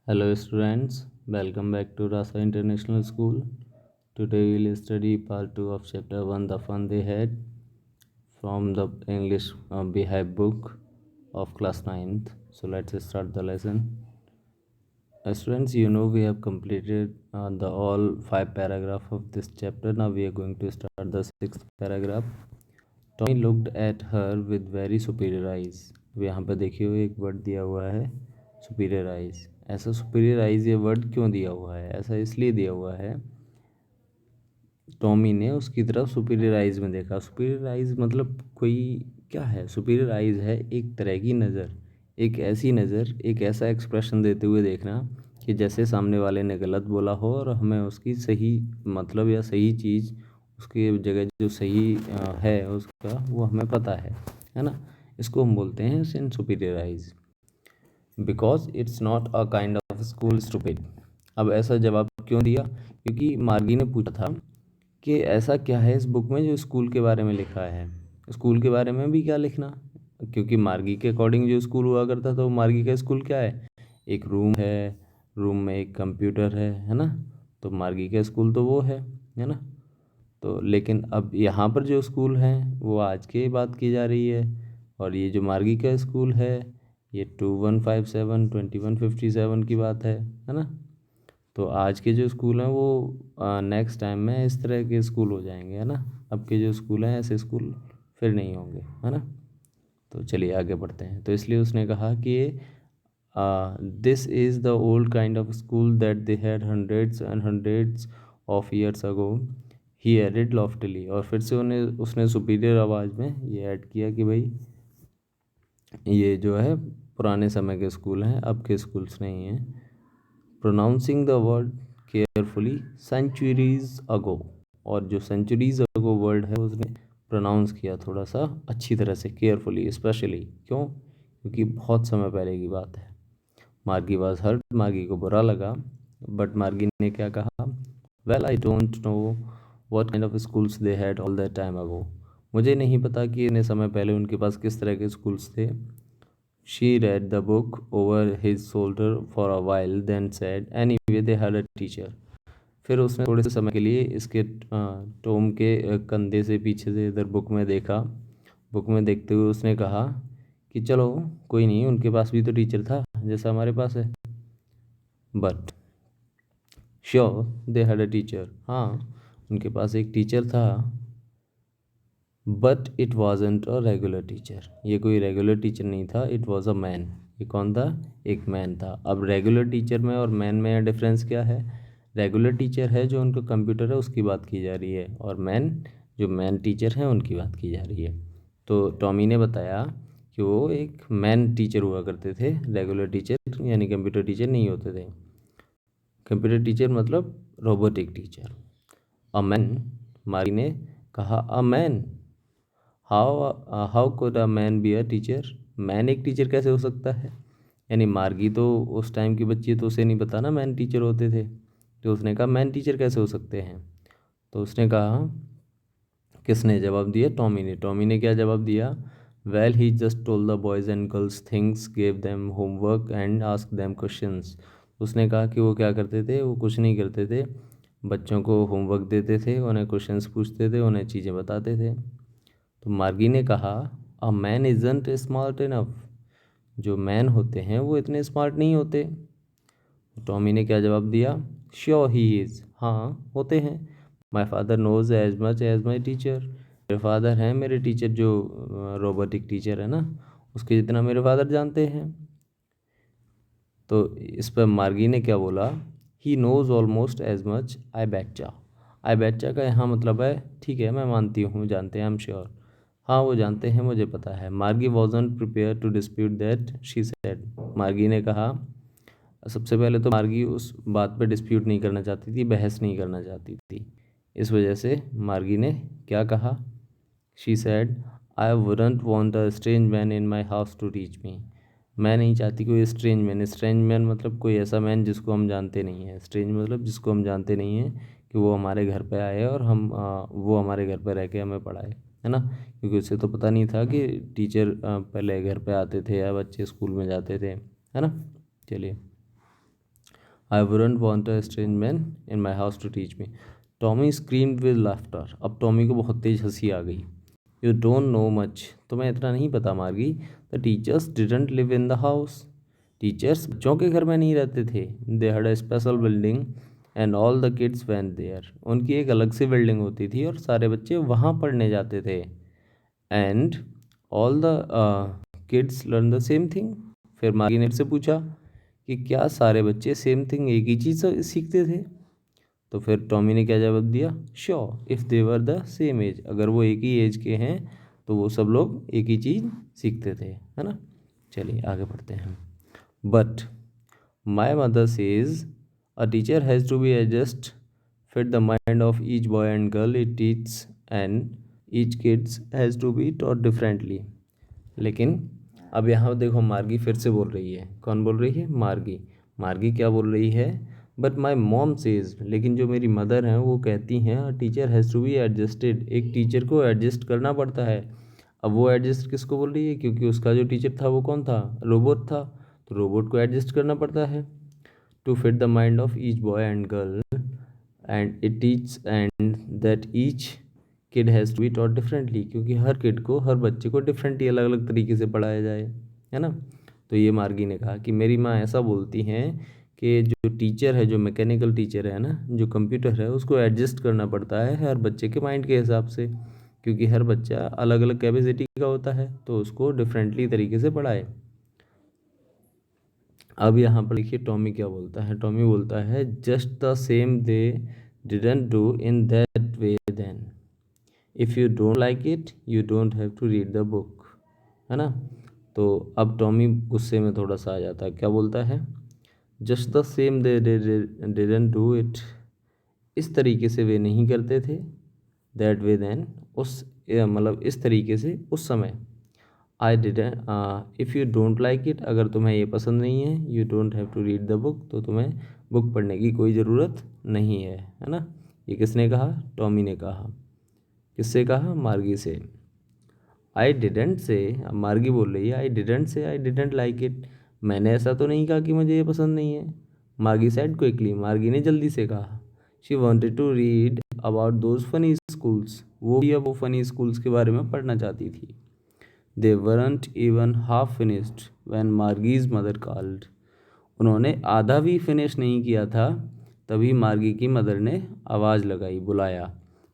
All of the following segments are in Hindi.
Hello students, welcome back to Rasa International School. Today we will study part 2 of chapter 1 The Fun They Had from the English Beehive book of class 9th. So let's start the lesson. Students, we have completed the all 5 paragraph of this chapter. Now we are going to start the 6th paragraph. Tommy looked at her with very superior eyes. यहाँ पर देखिए एक वर्ड दिया हुआ है सुपीरियर आइज। ऐसा सुपीरियर आइज ये वर्ड क्यों दिया हुआ है? ऐसा इसलिए दिया हुआ है, टॉमी ने उसकी तरफ सुपीरियर आइज में देखा। सुपीरियर आइज मतलब कोई क्या है? सुपीरियर आइज है एक तरह की नज़र, एक ऐसी नज़र, एक ऐसा एक्सप्रेशन देते हुए देखना कि जैसे सामने वाले ने गलत बोला हो और हमें उसकी सही मतलब या सही चीज़ उसकी जगह जो सही है उसका वो हमें पता है ना। इसको हम बोलते हैं in superior eyes. Because it's not a kind of school stupid. अब ऐसा जवाब क्यों दिया? क्योंकि मार्गी ने पूछा था कि ऐसा क्या है इस बुक में जो स्कूल के बारे में लिखा है। स्कूल के बारे में भी क्या लिखना, क्योंकि मार्गी के अकॉर्डिंग जो स्कूल हुआ करता था वो मार्गी का स्कूल क्या है? एक रूम है, रूम में एक कंप्यूटर है ना। तो मार्गी का स्कूल तो वो है ना। तो लेकिन अब यहाँ पर जो स्कूल है वो आज की बात की जा रही है, और ये जो मार्गी का स्कूल है ये 2157 2157 की बात है ना। तो आज के जो स्कूल हैं वो नेक्स्ट टाइम में इस तरह के स्कूल हो जाएंगे, है ना। अब के जो स्कूल हैं ऐसे स्कूल फिर नहीं होंगे, है ना। तो चलिए आगे बढ़ते हैं। तो इसलिए उसने कहा कि this is the old kind of school that they had hundreds and hundreds of years ago, he added loftily. और फिर से उन्हें उसने सुपीरियर आवाज़ में ये ऐड किया कि भाई ये जो है पुराने समय के स्कूल हैं, अब के स्कूल्स नहीं हैं। Pronouncing the word carefully centuries ago. और जो सेंचुरीज अगो वर्ड है उसने प्रोनाउंस किया थोड़ा सा अच्छी तरह से, केयरफुली स्पेशली। क्यों? क्योंकि बहुत समय पहले की बात है। मार्गी वाज हर्ट, मार्गी को बुरा लगा, बट मार्गी ने क्या कहा? Well I don't know what kind of schools they had all that time ago. मुझे नहीं पता कि इतने समय पहले उनके पास किस तरह के स्कूल्स थे। She read the book over his shoulder for a while, then said, "Anyway, they had a teacher." फिर उसने थोड़े से समय के लिए इसके टॉम के कंधे से पीछे से इधर बुक में देखा। बुक में देखते हुए उसने कहा कि चलो कोई नहीं, उनके पास भी तो टीचर था जैसा हमारे पास है। But sure they had a teacher. हाँ, उनके पास एक टीचर था, but it wasn't a regular teacher. ये कोई रेगुलर टीचर नहीं था, इट वॉज अ मैन। ये कौन था? एक मैन था। अब रेगुलर टीचर में और मैन में डिफरेंस क्या है? रेगुलर टीचर है जो उनका कंप्यूटर है उसकी बात की जा रही है, और मैन जो मैन टीचर हैं उनकी बात की जा रही है। तो टॉमी ने बताया कि वो एक मैन टीचर हुआ करते थे, रेगुलर टीचर यानी कंप्यूटर टीचर नहीं होते थे। कंप्यूटर टीचर मतलब रोबोटिक टीचर। अ मैन, मारी ने कहा, a man, how could a man be a teacher? Man एक टीचर कैसे हो सकता है? यानी मार्गी तो उस टाइम की बच्ची है तो उसे नहीं पता ना मैन टीचर होते थे। तो उसने कहा मैन टीचर कैसे हो सकते हैं? तो उसने कहा, किसने जवाब दिया? टॉमी ने। टॉमी ने क्या जवाब दिया? Well he just told the boys and girls things, gave them homework and ask them questions. उसने कहा कि वो क्या करते थे? वो कुछ नहीं करते थे, बच्चों को होमवर्क देते थे, उन्हें क्वेश्चंस पूछते थे, उन्हें चीज़ें बताते थे। तो मार्गी ने कहा, a man isn't smart enough. जो मैन होते हैं वो इतने स्मार्ट नहीं होते। टॉमी ने क्या जवाब दिया? Sure he is. हाँ होते हैं। My father knows as much as my teacher. मेरे फादर हैं, मेरे टीचर जो रोबोटिक टीचर है ना, उसके जितना मेरे फादर जानते हैं। तो इस पर मार्गी ने क्या बोला? He knows almost as much I betcha. I betcha का यहाँ मतलब है ठीक है, मैं मानती हूँ, जानते हैं, आई एम श्योर। हाँ वो जानते हैं, मुझे पता है। Margie wasn't prepared to dispute that, she said. Margie ने कहा, सबसे पहले तो मार्गी उस बात पे डिस्प्यूट नहीं करना चाहती थी, बहस नहीं करना चाहती थी। इस वजह से मार्गी ने क्या कहा? She said, I wouldn't want a strange man in my house to teach me. मैं नहीं चाहती कोई स्ट्रेंज मैन। स्ट्रेंज मैन मतलब कोई ऐसा मैन जिसको हम जानते नहीं हैं। स्ट्रेंज मतलब जिसको हम जानते नहीं हैं कि वो हमारे घर पे आए और वो हमारे घर पे रह के हमें पढ़ाए, है ना। क्योंकि उसे तो पता नहीं था कि टीचर पहले घर पे आते थे या बच्चे स्कूल में जाते थे, है ना। चलिए I wouldn't want a strange man in my house to teach me. Tommy screamed with laughter. अब टॉमी को बहुत तेज हंसी आ गई। यू डोंट नो मच, तुम्हें इतना नहीं पता Margie. The teachers didn't live in the house. Teachers बच्चों के घर में नहीं रहते थे। They had a special building and all the kids went there. उनकी एक अलग सी बिल्डिंग होती थी और सारे बच्चे वहाँ पढ़ने जाते थे। And all the kids learn the same thing. फिर मार्गी ने से पूछा कि क्या सारे बच्चे सेम थिंग, एक ही चीज़ सीखते थे? तो फिर टॉमी ने क्या जवाब दिया, sure if they were the same age. अगर वो एक ही एज के हैं तो वो सब लोग एक ही चीज़ सीखते थे, है ना। चलिए आगे बढ़ते हैं। But my mother says a teacher has to be adjust fit the mind of each boy and girl it teach and each kids has to be taught differently. लेकिन अब यहाँ देखो मार्गी फिर से बोल रही है। कौन बोल रही है? मार्गी। मार्गी क्या बोल रही है? बट माई मॉम सेज, लेकिन जो मेरी मदर हैं वो कहती हैं teacher has to be adjusted, एक टीचर को एडजस्ट करना पड़ता है। अब वो एडजस्ट किसको बोल रही है? क्योंकि उसका जो टीचर था वो कौन था? रोबोट था। तो रोबोट को एडजस्ट करना पड़ता है to fit the mind of each boy and girl and it teach and that each kid has to be taught differently, क्योंकि हर किड को, हर बच्चे को डिफरेंटली, अलग अलग तरीके से पढ़ाया जाए, है ना। तो ये मार्गी ने कहा कि मेरी माँ ऐसा बोलती हैं कि जो टीचर है, जो मैकेनिकल टीचर है ना, जो कंप्यूटर है, उसको एडजस्ट करना पड़ता है हर बच्चे के माइंड के हिसाब से, क्योंकि हर बच्चा अलग अलग कैपेसिटी का होता है, तो उसको डिफरेंटली तरीके से पढ़ाए। अब यहाँ पर देखिए टॉमी क्या बोलता है। टॉमी बोलता है just the same they didn't do in that way then, if you don't like it you don't have to read the book, है ना। तो अब टॉमी गुस्से में थोड़ा सा आ जाता है। क्या बोलता है? Just the same they didn't do it, इस तरीके से वे नहीं करते थे। दैट वे देन, उस मतलब इस तरीके से उस समय। I didn't if you don't like it, अगर तुम्हें ये पसंद नहीं है, you don't have to read the book, तो तुम्हें बुक पढ़ने की कोई ज़रूरत नहीं है ना। ये किसने कहा? टॉमी ने कहा। किससे कहा? मार्गी से। आई डिडेंट से, अब मार्गी बोल रही है I didn't say I didn't like it, मैंने ऐसा तो नहीं कहा कि मुझे ये पसंद नहीं है। मार्गी सेड क्विकली, मार्गी ने जल्दी से कहा। She wanted to read about those funny schools, वो भी अब वो फनी स्कूल्स के बारे में पढ़ना चाहती थी। They weren't even half finished when Margie's mother called, उन्होंने आधा भी फिनिश नहीं किया था तभी मार्गी की मदर ने आवाज़ लगाई, बुलाया,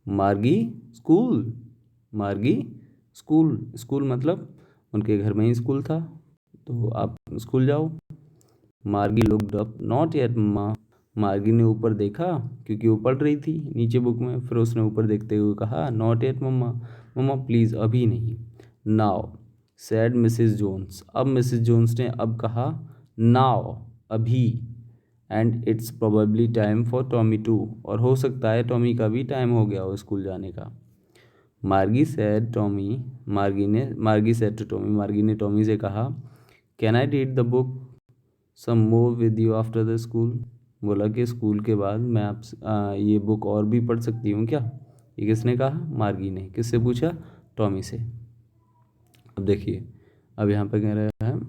मार्गी स्कूल, मार्गी स्कूल। स्कूल मतलब उनके घर में ही स्कूल था, तो आप स्कूल जाओ। मार्गी लुक्ड अप, नॉट येट मम्मा, मार्गी ने ऊपर देखा क्योंकि वो पढ़ रही थी नीचे बुक में, फिर उसने ऊपर देखते हुए कहा, not yet mamma, mamma please अभी नहीं। नाउ सैड मिसिस जोन्स, अब मिसिस जोन्स ने अब कहा, नाउ अभी, and it's probably time for Tommy too, और हो सकता है टॉमी का भी टाइम हो गया हो स्कूल जाने का। Margie said Tommy, Margie said to Tommy, Margie ने टॉमी से कहा, can I read the book some more with you after the school, बोला कि स्कूल के बाद मैं आप ये बुक और भी पढ़ सकती हूँ क्या। ये किसने कहा? मार्गी ने। किससे पूछा? टॉमी से। अब देखिए अब यहाँ पे कह रहा है,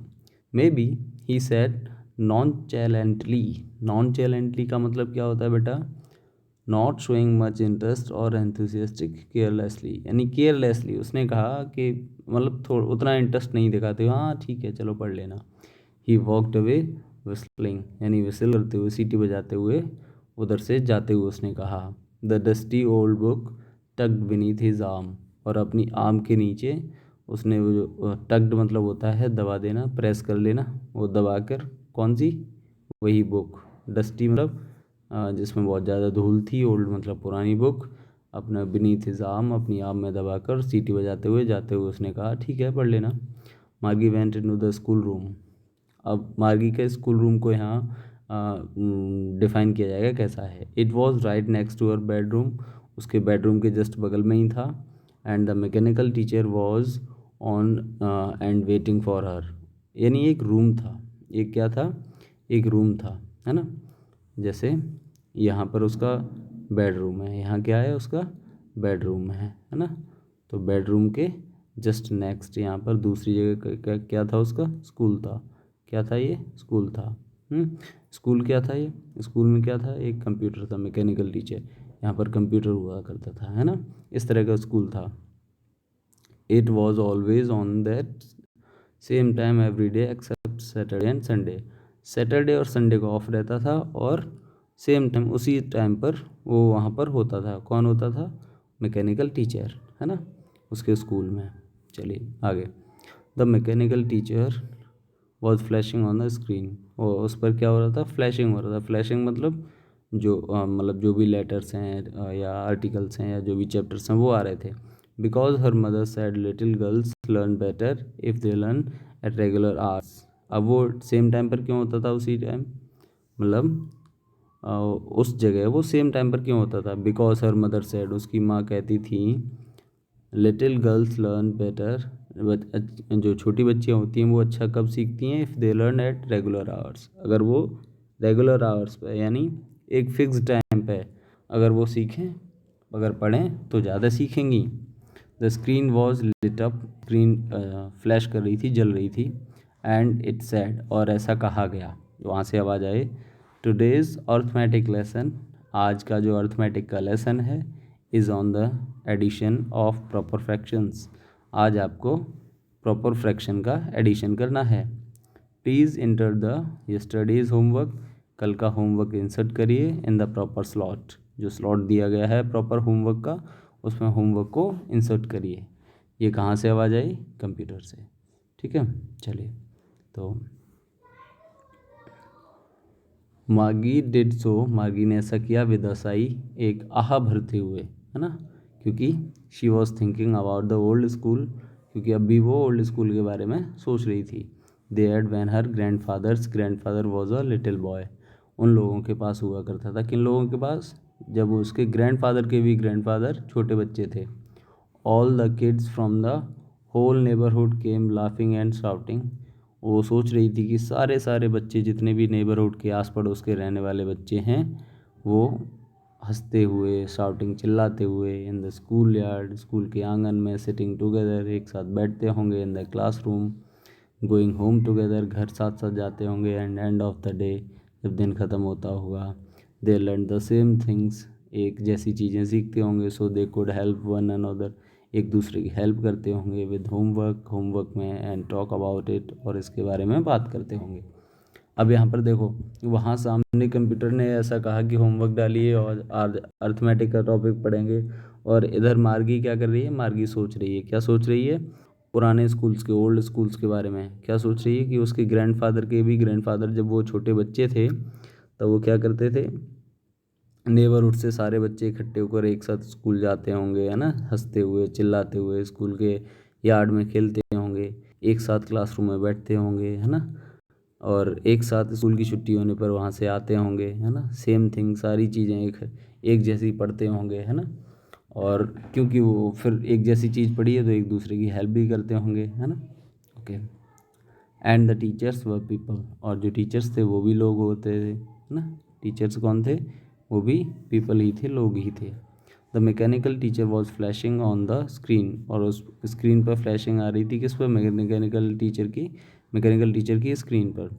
maybe he said nonchalantly. Nonchalantly का मतलब क्या होता है बेटा? नॉट शोइंग मच इंटरेस्ट और एंथुसियास्टिक, केयरलेसली, यानी केयरलेसली उसने कहा कि मतलब थोड़ा उतना इंटरेस्ट नहीं दिखाते, हाँ ठीक है चलो पढ़ लेना। ही वॉकड अवे विस्लिंग, यानी विसल करते हुए, सीटी बजाते हुए उधर से जाते हुए उसने कहा, the dusty old book tucked beneath his arm, और अपनी आर्म के नीचे उसने वो जो टक्ड मतलब होता है दबा देना, प्रेस कर लेना, वो दबा कर, कौन सी? वही बुक। डस्टी मतलब जिसमें बहुत ज़्यादा धूल थी, ओल्ड मतलब पुरानी बुक, अपना बीनीथ हिज आर्म, अपनी आर्म में दबाकर सीटी बजाते हुए जाते हुए उसने कहा, ठीक है पढ़ लेना। मार्गी went into the school room. अब मार्गी के स्कूल रूम को यहाँ डिफ़ाइन किया जाएगा कैसा है। It was right next to her bedroom, उसके बेडरूम के जस्ट बगल में ही था। And the mechanical teacher was on and waiting for her, यानी एक रूम था, एक क्या था? एक रूम था, है ना। जैसे यहाँ पर उसका बेडरूम है, यहाँ क्या है? उसका बेडरूम है ना। तो बेडरूम के जस्ट नेक्स्ट यहाँ पर दूसरी जगह क्या था? उसका स्कूल था। क्या था? ये स्कूल था। स्कूल क्या था, ये स्कूल में क्या था, एक कंप्यूटर था, मैकेनिकल टीचर, यहाँ पर कंप्यूटर हुआ करता था, है ना, इस तरह का स्कूल था। It was always on that same time every day except Saturday and Sunday. Saturday और संडे को ऑफ रहता था और सेम टाइम उसी टाइम पर वो वहाँ पर होता था। कौन होता था? मैकेनिकल टीचर, है ना, उसके स्कूल में। चलिए आगे। The mechanical teacher was flashing on the screen, और उस पर क्या हो रहा था? फ्लैशिंग हो रहा था। फ्लैशिंग मतलब मतलब जो भी लेटर्स हैं या आर्टिकल्स हैं या जो भी चैप्टर्स हैं वो आ रहे थे। Because her mother said little girls learn better if they learn at regular hours. अब वो सेम टाइम पर क्यों होता था? उसी टाइम मतलब उस जगह वो सेम टाइम पर क्यों होता था? बिकॉज हर मदर सेड, उसकी माँ कहती थी, लिटिल गर्ल्स लर्न बेटर, जो छोटी बच्चियाँ होती हैं वो अच्छा कब सीखती हैं? If they learn at regular hours, अगर वो रेगुलर आवर्स पे यानी एक फिक्स टाइम पे अगर वो सीखें, अगर पढ़ें तो ज़्यादा सीखेंगी। The screen was lit up, screen flash कर रही थी, जल रही थी। एंड इट सेड, और ऐसा कहा गया, वहाँ से आवाज़ आए, टुडेज़ अर्थमेटिक लेसन, आज का जो अर्थमेटिक का लेसन है, is on the addition of proper fractions, आज आपको प्रॉपर फ्रैक्शन का एडिशन करना है। Please enter the yesterday's homework, कल का होमवर्क इंसर्ट करिए इन द प्रॉपर स्लॉट, जो स्लॉट दिया गया है प्रॉपर होमवर्क का उसमें होमवर्क को इंसर्ट करिए। ये कहाँ से आवाज़ आई? कंप्यूटर से। ठीक है, चलिए। तो मागी डिड सो, मागी ने ऐसा किया, विदासाई, एक आह भरते हुए, है ना, क्योंकि she was thinking about the old school, क्योंकि अभी वो ओल्ड स्कूल के बारे में सोच रही थी। They had van her grandfather was a little boy, उन लोगों के पास हुआ करता था, किन लोगों के पास? जब उसके ग्रैंडफादर के भी ग्रैंडफादर छोटे बच्चे थे। All the kids from the whole neighbourhood came laughing and shouting, वो सोच रही थी कि सारे सारे बच्चे, जितने भी नेबरहुड के आस पड़ोस के रहने वाले बच्चे हैं, वो हंसते हुए, शाउटिंग, चिल्लाते हुए, in the school yard, school के आंगन में, सिटिंग टुगेदर, एक साथ बैठते होंगे, in the classroom, going home together, घर साथ साथ जाते होंगे, and end of the day, जब दिन ख़त्म होता होगा, they learn the same things, एक जैसी चीज़ें सीखते होंगे, so they could help one another, एक दूसरे की हेल्प करते होंगे, विद होमवर्क में, एंड टॉक अबाउट इट, और इसके बारे में बात करते होंगे। अब यहाँ पर देखो, वहाँ सामने कंप्यूटर ने ऐसा कहा कि होमवर्क डालिए और अर्थमेटिक का टॉपिक पढ़ेंगे, और इधर मार्गी क्या कर रही है? मार्गी सोच रही है, क्या सोच रही है? पुराने स्कूल्स के, ओल्ड स्कूल्स के बारे में क्या सोच रही है कि उसके ग्रैंडफादर के भी ग्रैंडफादर जब वो छोटे बच्चे थे तब वो क्या करते थे? नेबरहुड से सारे बच्चे इकट्ठे होकर एक साथ स्कूल जाते होंगे, है ना, हंसते हुए, चिल्लाते हुए, स्कूल के यार्ड में खेलते होंगे, एक साथ क्लासरूम में बैठते होंगे, है ना, और एक साथ स्कूल की छुट्टी होने पर वहाँ से आते होंगे, है ना, सेम थिंग, सारी चीज़ें एक एक जैसी पढ़ते होंगे, है ना, और क्योंकि वो फिर एक जैसी चीज़ पढ़ी है तो एक दूसरे की हेल्प भी करते होंगे, है ना। Okay. And the teachers were people, और जो टीचर्स थे वो भी लोग होते थे, है ना, टीचर्स कौन थे? वो भी पीपल ही थे, लोग ही थे। The mechanical teacher was flashing on the screen, और उस स्क्रीन पर फ्लैशिंग आ रही थी, किस पर? मैकेनिकल टीचर की स्क्रीन पर।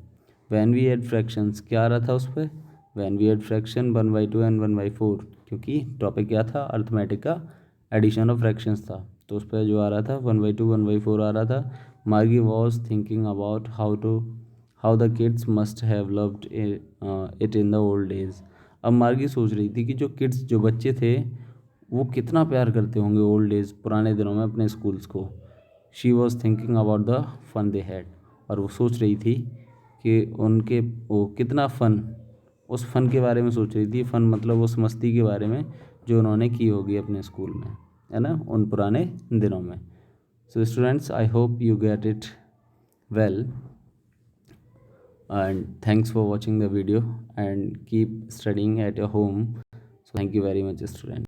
वैन वी एड फ्रैक्शंस, क्या आ रहा था उस पर? When we add fraction 1/2 and 1/4, क्योंकि टॉपिक क्या था? अर्थमेटिक का एडिशन ऑफ फ्रैक्शंस था, तो उस पर जो आ रहा था 1/2 1/4 आ रहा था। मार्गी was thinking about how the kids must have loved it in the old days. अब मार्गी सोच रही थी कि जो किड्स, जो बच्चे थे, वो कितना प्यार करते होंगे ओल्ड डेज, पुराने दिनों में, अपने स्कूल्स को। She was thinking about the fun they had, और वो सोच रही थी कि उनके वो कितना फ़न, उस फ़न के बारे में सोच रही थी। फ़न मतलब उस मस्ती के बारे में जो उन्होंने की होगी अपने स्कूल में, है ना, उन पुराने दिनों में। So students, I hope you get it well, and thanks for watching the video, and keep studying at your home. So thank you very much, students.